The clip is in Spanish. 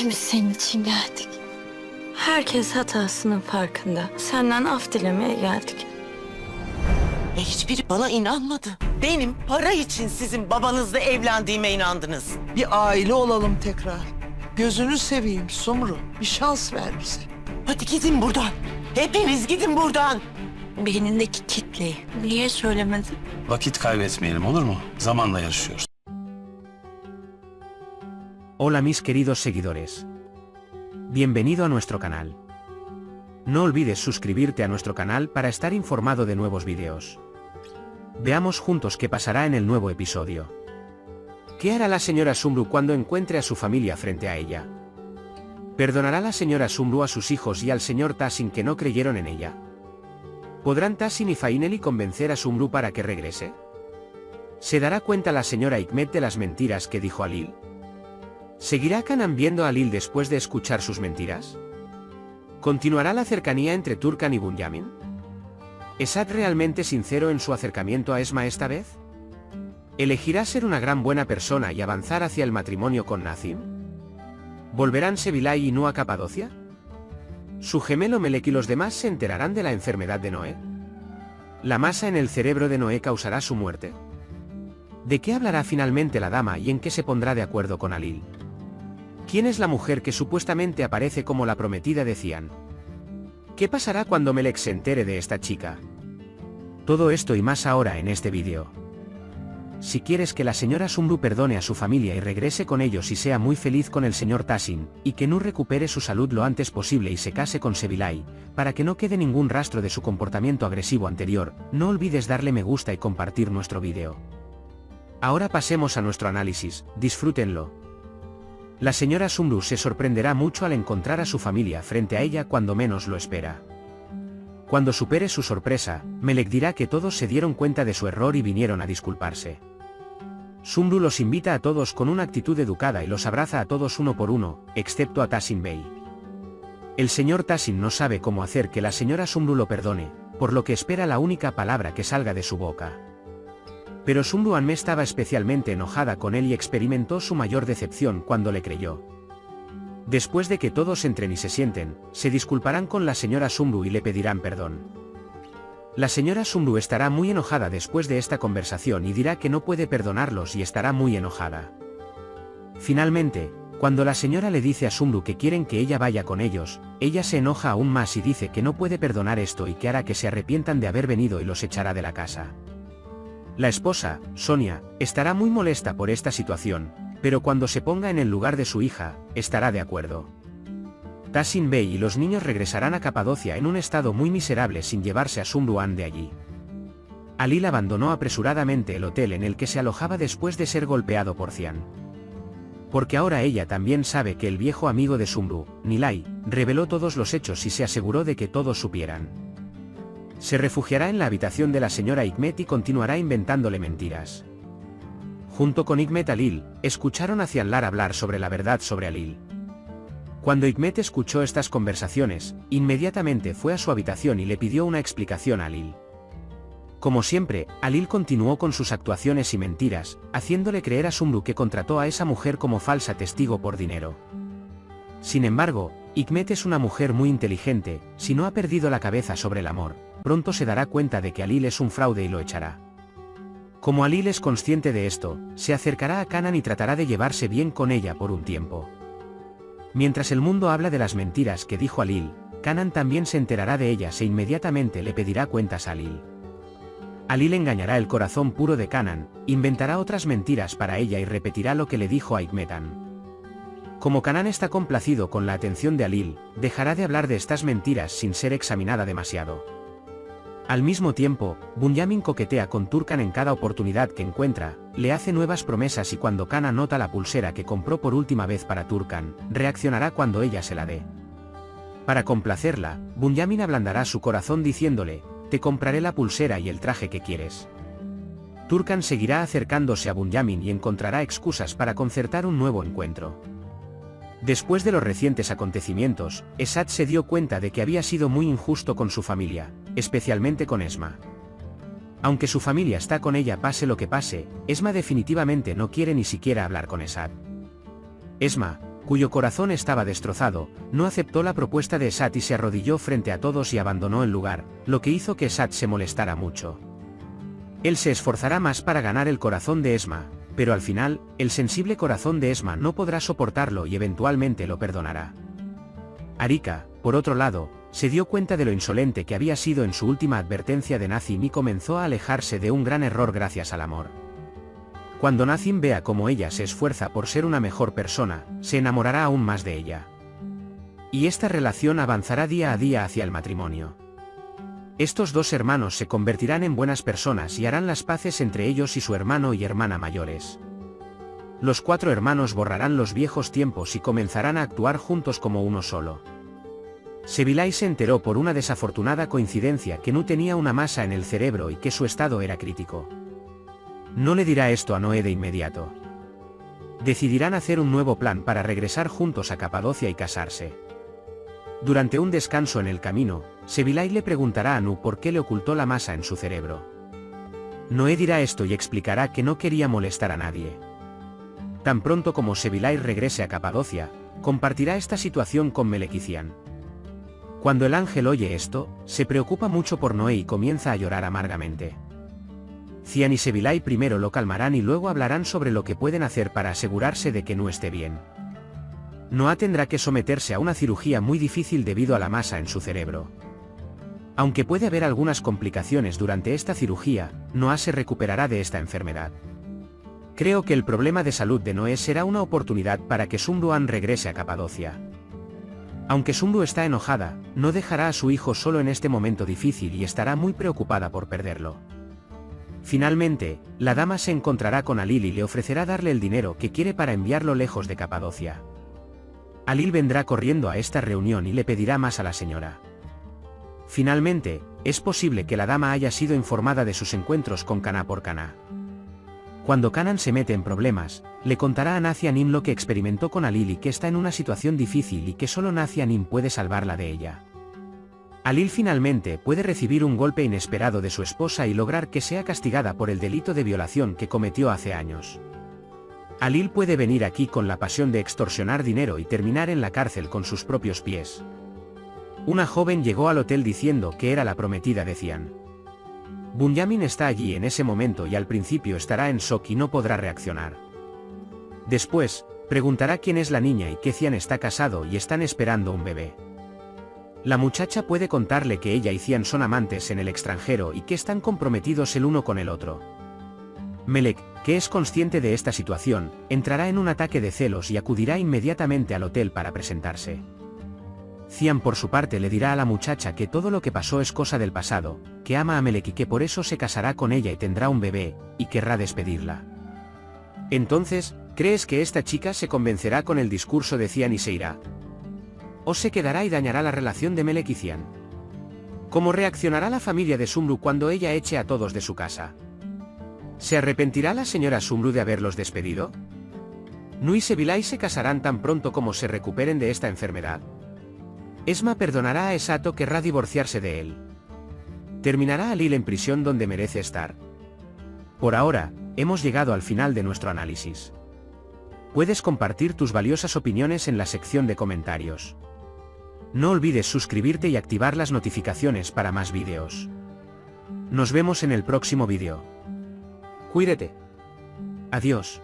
Biz senin için geldik. Herkes hatasının farkında. Senden af dilemeye geldik. Ve hiçbiri bana inanmadı. Benim para için sizin babanızla evlendiğime inandınız. Bir aile olalım tekrar. Gözünü seveyim Sumru. Bir şans ver bize. Hadi gidin buradan. Hepiniz gidin buradan. Beynindeki kitleyi niye söylemedin? Vakit kaybetmeyelim, olur mu? Zamanla yarışıyoruz. Hola mis queridos seguidores. Bienvenido a nuestro canal. No olvides suscribirte a nuestro canal para estar informado de nuevos vídeos. Veamos juntos qué pasará en el nuevo episodio. ¿Qué hará la señora Sumru cuando encuentre a su familia frente a ella? ¿Perdonará la señora Sumru a sus hijos y al señor Tahsin que no creyeron en ella? ¿Podrán Tahsin y Faineli convencer a Sumru para que regrese? ¿Se dará cuenta la señora Hikmet de las mentiras que dijo Halil? ¿Seguirá Kanan viendo a Halil después de escuchar sus mentiras? ¿Continuará la cercanía entre Turkan y Bunyamin? ¿Es Asad realmente sincero en su acercamiento a Esma esta vez? ¿Elegirá ser una gran buena persona y avanzar hacia el matrimonio con Nazim? ¿Volverán Sevilay y Nua Capadocia? ¿Su gemelo Melek y los demás se enterarán de la enfermedad de Noé? ¿La masa en el cerebro de Noé causará su muerte? ¿De qué hablará finalmente la dama y en qué se pondrá de acuerdo con Halil? ¿Quién es la mujer que supuestamente aparece como la prometida de Cian? ¿Qué pasará cuando Melek se entere de esta chica? Todo esto y más ahora en este vídeo. Si quieres que la señora Sumru perdone a su familia y regrese con ellos y sea muy feliz con el señor Tahsin, y que Nu recupere su salud lo antes posible y se case con Sevilay, para que no quede ningún rastro de su comportamiento agresivo anterior, no olvides darle me gusta y compartir nuestro vídeo. Ahora pasemos a nuestro análisis, disfrútenlo. La señora Sumru se sorprenderá mucho al encontrar a su familia frente a ella cuando menos lo espera. Cuando supere su sorpresa, Melek dirá que todos se dieron cuenta de su error y vinieron a disculparse. Sumru los invita a todos con una actitud educada y los abraza a todos uno por uno, excepto a Tahsin Bey. El señor Tahsin no sabe cómo hacer que la señora Sumru lo perdone, por lo que espera la única palabra que salga de su boca. Pero Sumru Anme estaba especialmente enojada con él y experimentó su mayor decepción cuando le creyó. Después de que todos entren y se sienten, se disculparán con la señora Sumru y le pedirán perdón. La señora Sumru estará muy enojada después de esta conversación y dirá que no puede perdonarlos y estará muy enojada. Finalmente, cuando la señora le dice a Sumru que quieren que ella vaya con ellos, ella se enoja aún más y dice que no puede perdonar esto y que hará que se arrepientan de haber venido y los echará de la casa. La esposa, Sonia, estará muy molesta por esta situación, pero cuando se ponga en el lugar de su hija, estará de acuerdo. Tahsin Bey y los niños regresarán a Capadocia en un estado muy miserable sin llevarse a Sumru An de allí. Halil abandonó apresuradamente el hotel en el que se alojaba después de ser golpeado por Cian. Porque ahora ella también sabe que el viejo amigo de Sumru, Nilay, reveló todos los hechos y se aseguró de que todos supieran. Se refugiará en la habitación de la señora Hikmet y continuará inventándole mentiras. Junto con Hikmet Halil, escucharon a Cianlar hablar sobre la verdad sobre Halil. Cuando Hikmet escuchó estas conversaciones, inmediatamente fue a su habitación y le pidió una explicación a Halil. Como siempre, Halil continuó con sus actuaciones y mentiras, haciéndole creer a Sumru que contrató a esa mujer como falsa testigo por dinero. Sin embargo, Hikmet es una mujer muy inteligente, si no ha perdido la cabeza sobre el amor, pronto se dará cuenta de que Halil es un fraude y lo echará. Como Halil es consciente de esto, se acercará a Kanan y tratará de llevarse bien con ella por un tiempo. Mientras el mundo habla de las mentiras que dijo Halil, Kanan también se enterará de ellas e inmediatamente le pedirá cuentas a Halil. Halil engañará el corazón puro de Kanan, inventará otras mentiras para ella y repetirá lo que le dijo a Hikmetan. Como Kanan está complacido con la atención de Halil, dejará de hablar de estas mentiras sin ser examinada demasiado. Al mismo tiempo, Bunyamin coquetea con Turkan en cada oportunidad que encuentra, le hace nuevas promesas y cuando Kanan nota la pulsera que compró por última vez para Turkan, reaccionará cuando ella se la dé. Para complacerla, Bunyamin ablandará su corazón diciéndole, te compraré la pulsera y el traje que quieres. Turkan seguirá acercándose a Bunyamin y encontrará excusas para concertar un nuevo encuentro. Después de los recientes acontecimientos, Esad se dio cuenta de que había sido muy injusto con su familia, especialmente con Esma. Aunque su familia está con ella pase lo que pase, Esma definitivamente no quiere ni siquiera hablar con Esad. Esma, cuyo corazón estaba destrozado, no aceptó la propuesta de Esat y se arrodilló frente a todos y abandonó el lugar, lo que hizo que Esat se molestara mucho. Él se esforzará más para ganar el corazón de Esma, pero al final, el sensible corazón de Esma no podrá soportarlo y eventualmente lo perdonará. Arika, por otro lado, se dio cuenta de lo insolente que había sido en su última advertencia de Nazim y comenzó a alejarse de un gran error gracias al amor. Cuando Nazim vea cómo ella se esfuerza por ser una mejor persona, se enamorará aún más de ella. Y esta relación avanzará día a día hacia el matrimonio. Estos dos hermanos se convertirán en buenas personas y harán las paces entre ellos y su hermano y hermana mayores. Los 4 hermanos borrarán los viejos tiempos y comenzarán a actuar juntos como uno solo. Sevilay se enteró por una desafortunada coincidencia que Nu tenía una masa en el cerebro y que su estado era crítico. No le dirá esto a Noé de inmediato. Decidirán hacer un nuevo plan para regresar juntos a Capadocia y casarse. Durante un descanso en el camino, Sevilay le preguntará a Nu por qué le ocultó la masa en su cerebro. Noé dirá esto y explicará que no quería molestar a nadie. Tan pronto como Sevilay regrese a Capadocia, compartirá esta situación con Melequician. Cuando el ángel oye esto, se preocupa mucho por Noé y comienza a llorar amargamente. Cian y Sevilay primero lo calmarán y luego hablarán sobre lo que pueden hacer para asegurarse de que Nu esté bien. Noah tendrá que someterse a una cirugía muy difícil debido a la masa en su cerebro. Aunque puede haber algunas complicaciones durante esta cirugía, Noah se recuperará de esta enfermedad. Creo que el problema de salud de Noé será una oportunidad para que Sumruan regrese a Capadocia. Aunque Sumru está enojada, no dejará a su hijo solo en este momento difícil y estará muy preocupada por perderlo. Finalmente, la dama se encontrará con Alil y le ofrecerá darle el dinero que quiere para enviarlo lejos de Capadocia. Alil vendrá corriendo a esta reunión y le pedirá más a la señora. Finalmente, es posible que la dama haya sido informada de sus encuentros con Cana por Cana. Cuando Kanan se mete en problemas, le contará a Nacianim lo que experimentó con Alil y que está en una situación difícil y que solo Nacianim puede salvarla de ella. Alil finalmente puede recibir un golpe inesperado de su esposa y lograr que sea castigada por el delito de violación que cometió hace años. Alil puede venir aquí con la pasión de extorsionar dinero y terminar en la cárcel con sus propios pies. Una joven llegó al hotel diciendo que era la prometida de Cian. Bunyamin está allí en ese momento y al principio estará en shock y no podrá reaccionar. Después, preguntará quién es la niña y que Cian está casado y están esperando un bebé. La muchacha puede contarle que ella y Cian son amantes en el extranjero y que están comprometidos el uno con el otro. Melek, que es consciente de esta situación, entrará en un ataque de celos y acudirá inmediatamente al hotel para presentarse. Cian por su parte le dirá a la muchacha que todo lo que pasó es cosa del pasado, que ama a Melek y que por eso se casará con ella y tendrá un bebé, y querrá despedirla. Entonces, ¿crees que esta chica se convencerá con el discurso de Cian y se irá? ¿O se quedará y dañará la relación de Melek y Cian? ¿Cómo reaccionará la familia de Sumru cuando ella eche a todos de su casa? ¿Se arrepentirá la señora Sumru de haberlos despedido? Nu y Sevilay se casarán tan pronto como se recuperen de esta enfermedad. Esma perdonará a Esat o querrá divorciarse de él. ¿Terminará Alil en prisión donde merece estar? Por ahora, hemos llegado al final de nuestro análisis. Puedes compartir tus valiosas opiniones en la sección de comentarios. No olvides suscribirte y activar las notificaciones para más vídeos. Nos vemos en el próximo vídeo. Cuídate. Adiós.